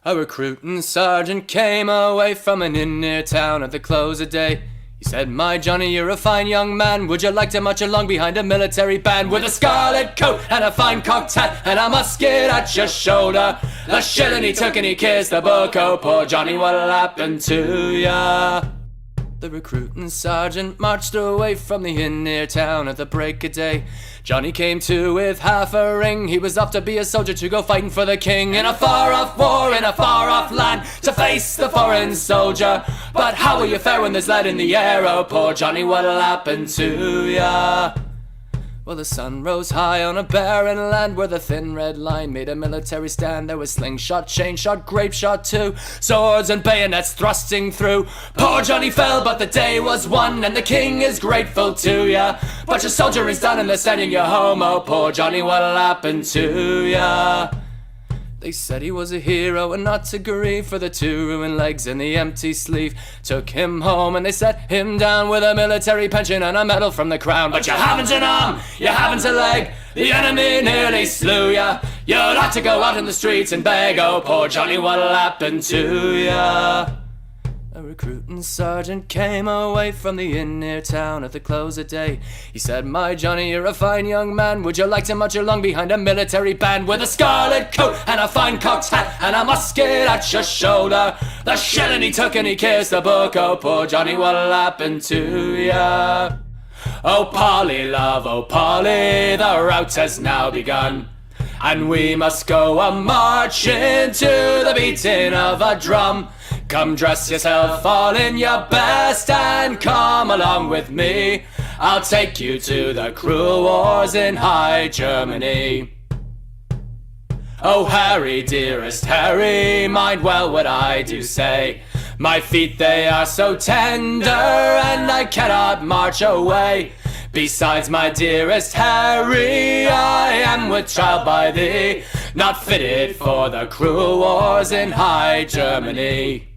A recruiting sergeant came away from an inn near town at the close of day. He said, "My Johnny, you're a fine young man. Would you like to march along behind a military band with a scarlet coat and a fine cocked hat and a musket at your shoulder? The shilling he took and he kissed the book. Oh, poor Johnny, what'll happen to ya?" The recruiting sergeant marched away from the inn near town at the break of day. Johnny came to with half a ring. He was off to be a soldier to go fighting for the king in a far-off war in a far-off land to face the foreign soldier. But how will you fare when there's lead in the air? Oh, poor Johnny, what'll happen to ya? Well, the sun rose high on a barren land where the thin red line made a military stand. There was slingshot, chain shot, grape shot too, swords and bayonets thrusting through. Poor Johnny fell, but the day was won, and the king is grateful to ya. But your soldier is done and they're sending you home. Oh, poor Johnny, what'll happen to ya? They said he was a hero and not to grieve, for the two ruined legs and the empty sleeve took him home, and they set him down with a military pension and a medal from the crown. But you haven't an arm, you haven't a leg, the enemy nearly slew ya. You'll have to go out in the streets and beg. Oh, poor Johnny, what'll happen to ya? A recruiting sergeant came away from the inn near town at the close of day. He said, "My Johnny, you're a fine young man. Would you like to march along behind a military band with a scarlet coat and a fine cocked hat and a musket at your shoulder? The shilling he took and he kissed the book. Oh, poor Johnny, what'll happen to ya?" "Oh, Polly, love, oh, Polly, the rout has now begun, and we must go a-marching to the beating of a drum. Come dress yourself all in your best and come along with me. I'll take you to the cruel wars in High Germany. Oh, Harry, dearest Harry, mind well what I do say. My feet, they are so tender and I cannot march away. Besides, my dearest Harry, I am with child by thee, not fitted for the cruel wars in High Germany.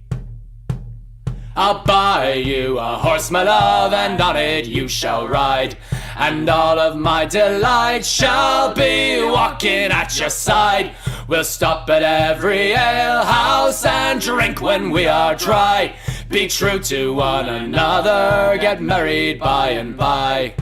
I'll buy you a horse, my love, and on it you shall ride, and all of my delight shall be walking at your side. We'll stop at every alehouse and drink when we are dry. Be true to one another, get married by and by.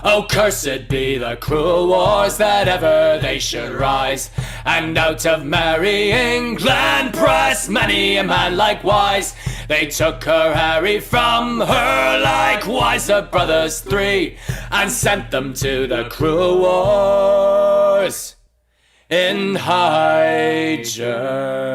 Oh, cursed be the cruel wars that ever they should rise, and out of merry England press many a man likewise. They took her Harry from her, likewise her brothers three, and sent them to the cruel wars in High Germany.